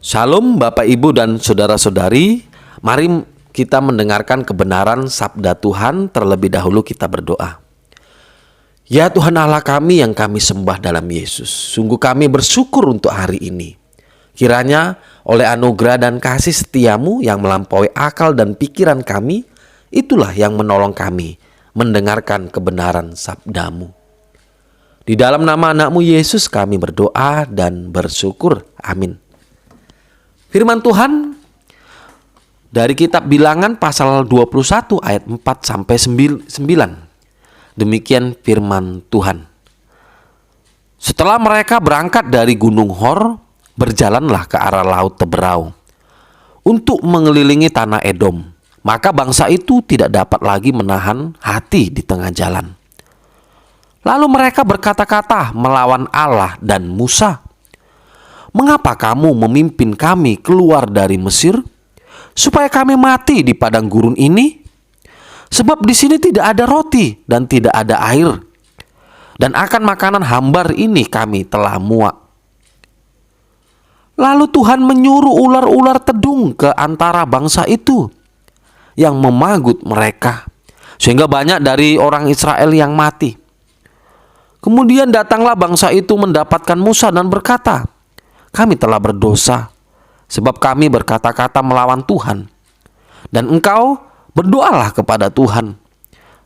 Shalom Bapak Ibu dan Saudara-saudari. Mari kita mendengarkan kebenaran sabda Tuhan. Terlebih dahulu kita berdoa. Ya Tuhan Allah kami yang kami sembah dalam Yesus, sungguh kami bersyukur untuk hari ini. Kiranya oleh anugerah dan kasih setiamu yang melampaui akal dan pikiran kami, itulah yang menolong kami mendengarkan kebenaran sabdamu. Di dalam nama anakmu Yesus kami berdoa dan bersyukur. Amin. Firman Tuhan dari kitab Bilangan pasal 21 ayat 4 sampai 9. Demikian firman Tuhan. Setelah mereka berangkat dari Gunung Hor, berjalanlah ke arah Laut Teberau untuk mengelilingi tanah Edom. Maka bangsa itu tidak dapat lagi menahan hati di tengah jalan. Lalu mereka berkata-kata melawan Allah dan Musa. Mengapa kamu memimpin kami keluar dari Mesir, supaya kami mati di padang gurun ini? Sebab di sini tidak ada roti dan tidak ada air, dan akan makanan hambar ini kami telah muak. Lalu Tuhan menyuruh ular-ular tedung ke antara bangsa itu, yang memagut mereka, sehingga banyak dari orang Israel yang mati. Kemudian datanglah bangsa itu mendapatkan Musa dan berkata, kami telah berdosa, sebab kami berkata-kata melawan Tuhan. Dan engkau berdoalah kepada Tuhan,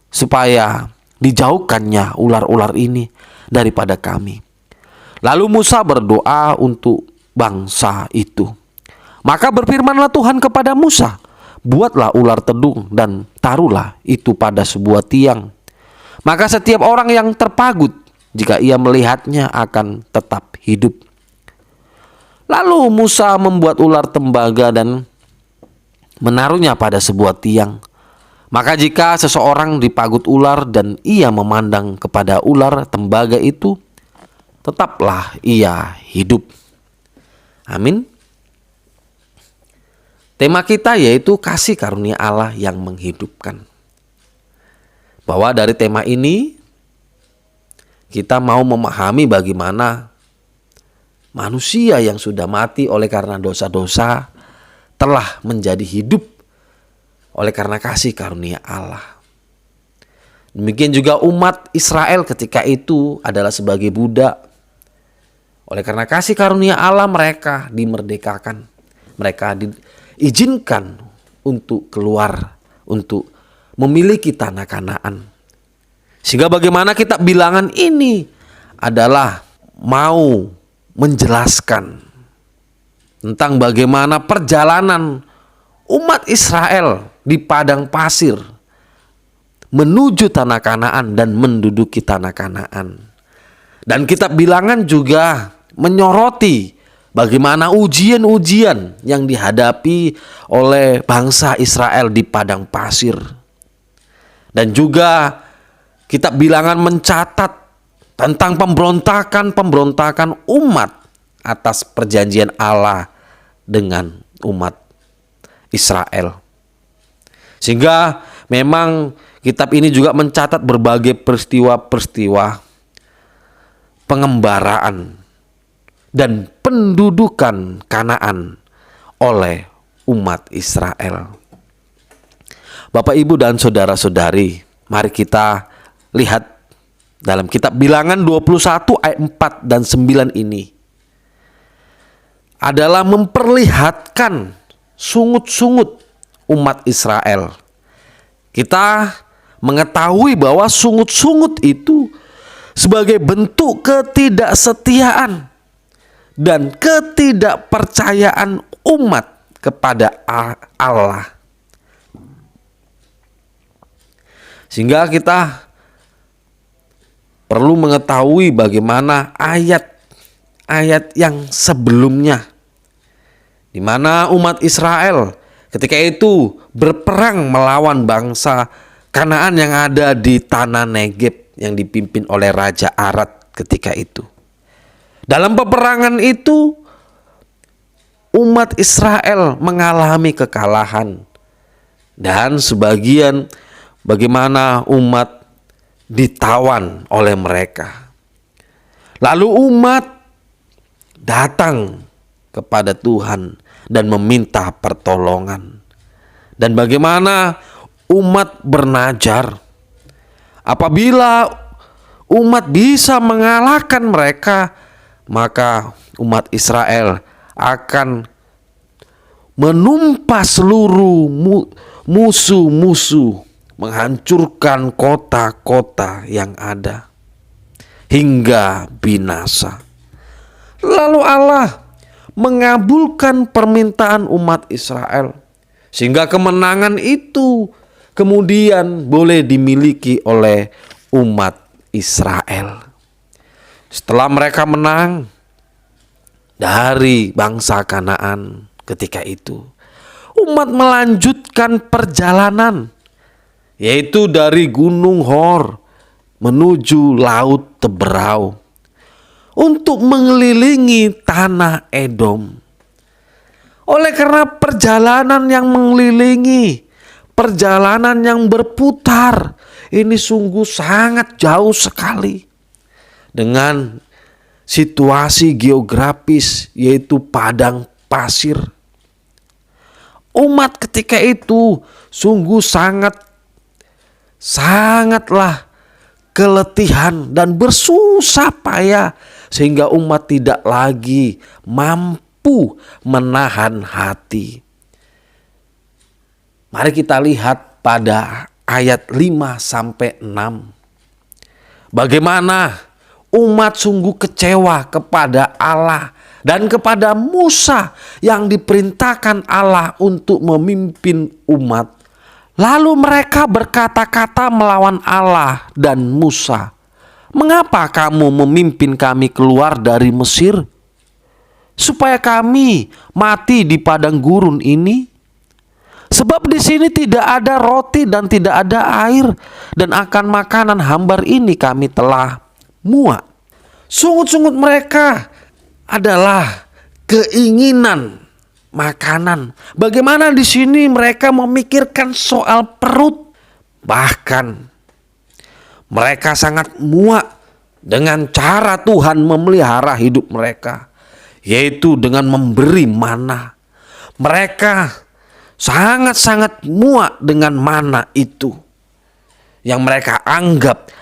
supaya dijauhkannya ular-ular ini daripada kami. Lalu Musa berdoa untuk bangsa itu. Maka berfirmanlah Tuhan kepada Musa, buatlah ular tedung dan taruhlah itu pada sebuah tiang. Maka setiap orang yang terpagut, jika ia melihatnya akan tetap hidup. Lalu Musa membuat ular tembaga dan menaruhnya pada sebuah tiang. Maka jika seseorang dipagut ular dan ia memandang kepada ular tembaga itu, tetaplah ia hidup. Amin. Tema kita yaitu kasih karunia Allah yang menghidupkan. Bahwa dari tema ini kita mau memahami bagaimana manusia yang sudah mati oleh karena dosa-dosa telah menjadi hidup oleh karena kasih karunia Allah. Demikian juga umat Israel ketika itu adalah sebagai budak. Oleh karena kasih karunia Allah mereka dimerdekakan. Mereka diizinkan untuk keluar, untuk memiliki tanah Kanaan. Sehingga bagaimana kitab Bilangan ini adalah mau menjelaskan tentang bagaimana perjalanan umat Israel di padang pasir menuju tanah Kanaan dan menduduki tanah Kanaan. Dan kitab Bilangan juga menyoroti bagaimana ujian-ujian yang dihadapi oleh bangsa Israel di padang pasir. Dan juga kitab Bilangan mencatat tentang pemberontakan umat atas perjanjian Allah dengan umat Israel. Sehingga memang kitab ini juga mencatat berbagai peristiwa-peristiwa pengembaraan dan pendudukan Kanaan oleh umat Israel. Bapak, Ibu, dan saudara-saudari, mari kita lihat dalam kitab Bilangan 21 ayat 4 dan 9 ini adalah memperlihatkan sungut-sungut umat Israel. Kita mengetahui bahwa sungut-sungut itu sebagai bentuk ketidaksetiaan dan ketidakpercayaan umat kepada Allah. Sehingga kita perlu mengetahui bagaimana ayat-ayat yang sebelumnya, di mana umat Israel ketika itu berperang melawan bangsa Kanaan yang ada di tanah Negeb yang dipimpin oleh Raja Arad ketika itu. Dalam peperangan itu umat Israel mengalami kekalahan, dan sebagian bagaimana umat ditawan oleh mereka. Lalu umat datang kepada Tuhan dan meminta pertolongan. Dan bagaimana umat bernajar? Apabila umat bisa mengalahkan mereka, maka umat Israel akan menumpas seluruh musuh-musuh, menghancurkan kota-kota yang ada hingga binasa. Lalu Allah mengabulkan permintaan umat Israel, sehingga kemenangan itu kemudian boleh dimiliki oleh umat Israel. Setelah mereka menang dari bangsa Kanaan ketika itu, umat melanjutkan perjalanan, yaitu dari Gunung Hor menuju Laut Teberau untuk mengelilingi tanah Edom. Oleh karena perjalanan yang mengelilingi, perjalanan yang berputar, ini sungguh sangat jauh sekali dengan situasi geografis yaitu padang pasir. Umat ketika itu sungguh sangatlah keletihan dan bersusah payah, sehingga umat tidak lagi mampu menahan hati. Mari kita lihat pada ayat 5-6. Bagaimana umat sungguh kecewa kepada Allah dan kepada Musa yang diperintahkan Allah untuk memimpin umat. Lalu mereka berkata-kata melawan Allah dan Musa, "Mengapa kamu memimpin kami keluar dari Mesir? Supaya kami mati di padang gurun ini? Sebab di sini tidak ada roti dan tidak ada air, dan akan makanan hambar ini kami telah muak." Sungut-sungut mereka adalah keinginan makanan. Bagaimana di sini mereka memikirkan soal perut. Bahkan mereka sangat muak dengan cara Tuhan memelihara hidup mereka, yaitu dengan memberi mana. Mereka sangat muak dengan mana itu, yang mereka anggap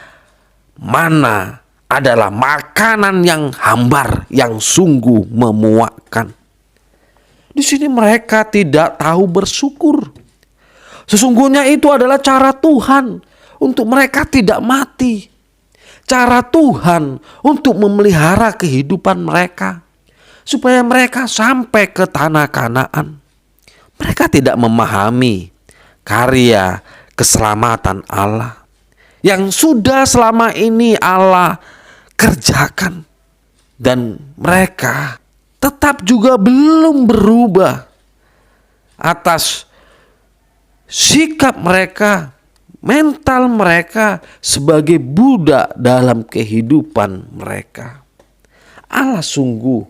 mana adalah makanan yang hambar, yang sungguh memuakkan. Di sini mereka tidak tahu bersyukur. Sesungguhnya itu adalah cara Tuhan untuk mereka tidak mati. Cara Tuhan untuk memelihara kehidupan mereka, supaya mereka sampai ke tanah Kanaan. Mereka tidak memahami karya keselamatan Allah yang sudah selama ini Allah kerjakan. Dan mereka tetap juga belum berubah atas sikap mereka, mental mereka sebagai budak dalam kehidupan mereka. Allah sungguh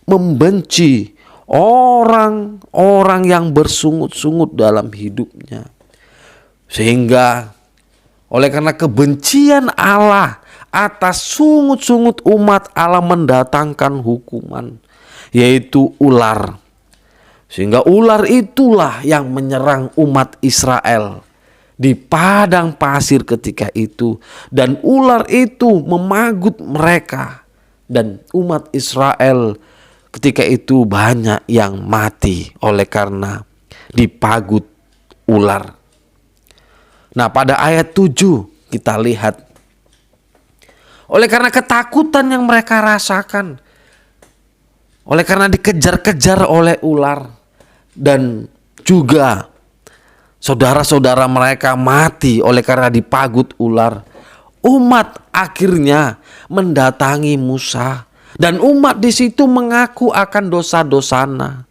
membenci orang-orang yang bersungut-sungut dalam hidupnya. Sehingga oleh karena kebencian Allah atas sungut-sungut umat, Allah mendatangkan hukuman, yaitu ular. Sehingga ular itulah yang menyerang umat Israel di padang pasir ketika itu. Dan ular itu memagut mereka. Dan umat Israel ketika itu banyak yang mati oleh karena dipagut ular. Nah, pada ayat 7 kita lihat, oleh karena ketakutan yang mereka rasakan, oleh karena dikejar-kejar oleh ular, dan juga saudara-saudara mereka mati oleh karena dipagut ular, umat akhirnya mendatangi Musa, dan umat di situ mengaku akan dosa-dosanya.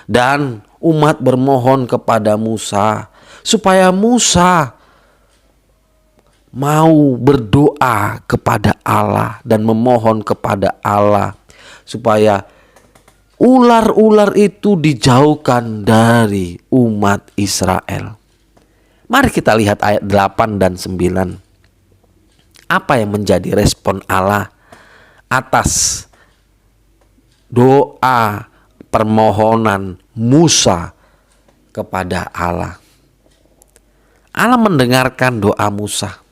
Dan umat bermohon kepada Musa supaya Musa mau berdoa kepada Allah dan memohon kepada Allah supaya ular-ular itu dijauhkan dari umat Israel. Mari kita lihat ayat 8 dan 9. Apa yang menjadi respon Allah atas doa permohonan Musa kepada Allah. Allah mendengarkan doa Musa.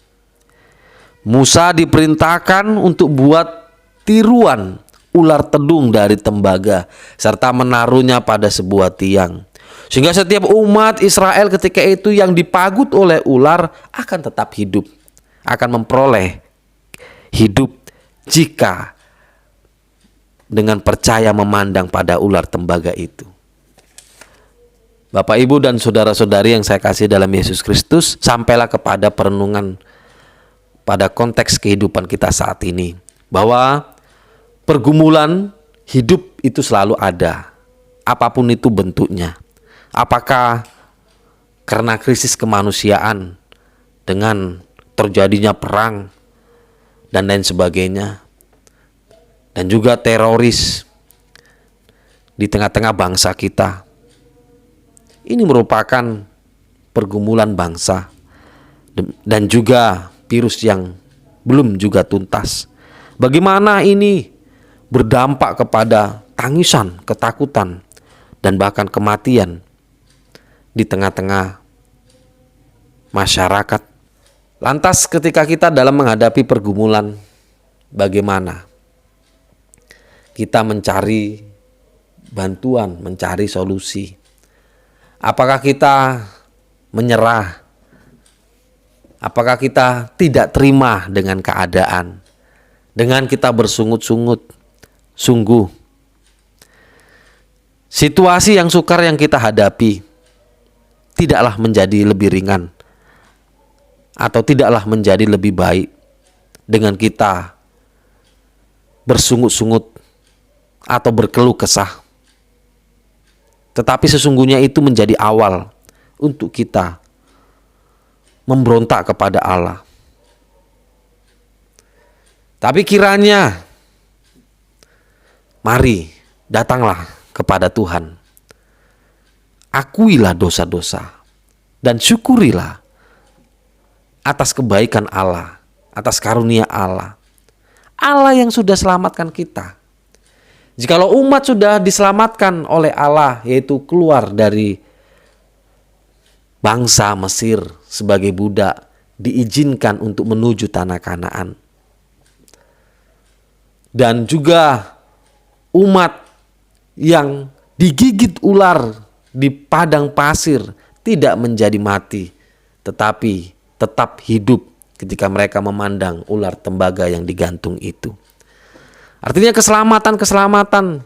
Musa diperintahkan untuk buat tiruan ular tedung dari tembaga serta menaruhnya pada sebuah tiang. Sehingga setiap umat Israel ketika itu yang dipagut oleh ular akan tetap hidup, akan memperoleh hidup jika dengan percaya memandang pada ular tembaga itu. Bapak, Ibu, dan saudara-saudari yang saya kasih dalam Yesus Kristus, sampailah kepada perenungan pada konteks kehidupan kita saat ini, bahwa pergumulan hidup itu selalu ada, apapun itu bentuknya. Apakah karena krisis kemanusiaan dengan terjadinya perang dan lain sebagainya, dan juga teroris di tengah-tengah bangsa kita. Ini merupakan pergumulan bangsa dan juga virus yang belum juga tuntas. Bagaimana ini berdampak kepada tangisan, ketakutan, dan bahkan kematian di tengah-tengah masyarakat. Lantas ketika kita dalam menghadapi pergumulan, bagaimana kita mencari bantuan, mencari solusi? Apakah kita menyerah? Apakah kita tidak terima dengan keadaan? Dengan kita bersungut-sungut, sungguh situasi yang sukar yang kita hadapi tidaklah menjadi lebih ringan atau tidaklah menjadi lebih baik dengan kita bersungut-sungut atau berkeluh kesah. Tetapi sesungguhnya itu menjadi awal untuk kita memberontak kepada Allah. Tapi kiranya, mari datanglah kepada Tuhan. Akuilah dosa-dosa dan syukurilah atas kebaikan Allah, atas karunia Allah. Allah yang sudah selamatkan kita. Jikalau umat sudah diselamatkan oleh Allah, yaitu keluar dari bangsa Mesir sebagai budak, diizinkan untuk menuju tanah Kanaan. Dan juga umat yang digigit ular di padang pasir tidak menjadi mati, tetapi tetap hidup ketika mereka memandang ular tembaga yang digantung itu. Artinya keselamatan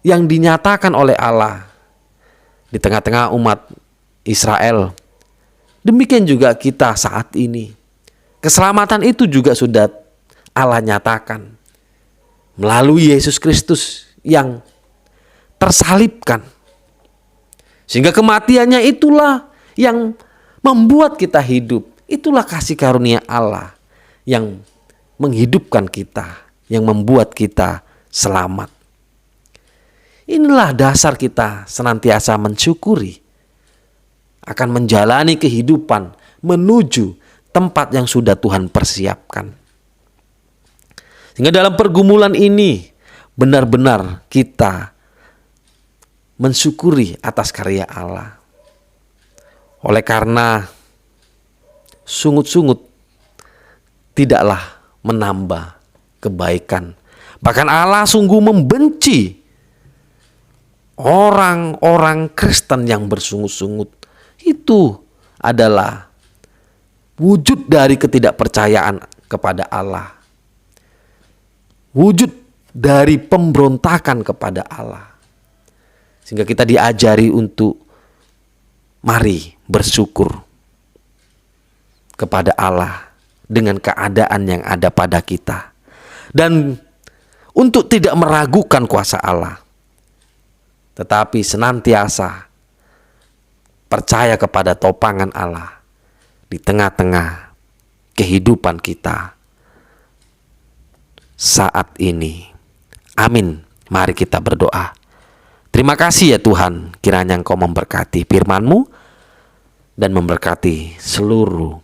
yang dinyatakan oleh Allah di tengah-tengah umat Israel. Demikian juga kita saat ini. Keselamatan itu juga sudah Allah nyatakan melalui Yesus Kristus yang tersalibkan. Sehingga kematiannya itulah yang membuat kita hidup. Itulah kasih karunia Allah yang menghidupkan kita, yang membuat kita selamat. Inilah dasar kita senantiasa mensyukuri akan menjalani kehidupan menuju tempat yang sudah Tuhan persiapkan. Sehingga dalam pergumulan ini benar-benar kita mensyukuri atas karya Allah. Oleh karena sungut-sungut tidaklah menambah kebaikan. Bahkan Allah sungguh membenci orang-orang Kristen yang bersungut-sungut. Itu adalah wujud dari ketidakpercayaan kepada Allah. Wujud dari pemberontakan kepada Allah. Sehingga kita diajari untuk mari bersyukur kepada Allah dengan keadaan yang ada pada kita. Dan untuk tidak meragukan kuasa Allah, tetapi senantiasa percaya kepada topangan Allah di tengah-tengah kehidupan kita saat ini. Amin. Mari kita berdoa. Terima kasih ya Tuhan, kiranya Engkau memberkati firman-Mu dan memberkati seluruh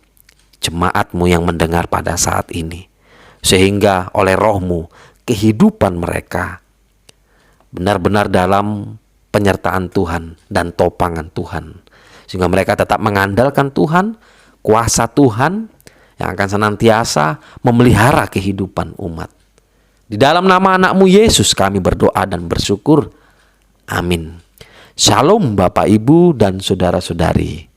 jemaat-Mu yang mendengar pada saat ini. Sehingga oleh Roh-Mu kehidupan mereka benar-benar dalam penyertaan Tuhan dan topangan Tuhan, sehingga mereka tetap mengandalkan Tuhan, kuasa Tuhan yang akan senantiasa memelihara kehidupan umat. Di dalam nama anak-Mu Yesus kami berdoa dan bersyukur. Amin. Shalom Bapak, Ibu, dan saudara-saudari.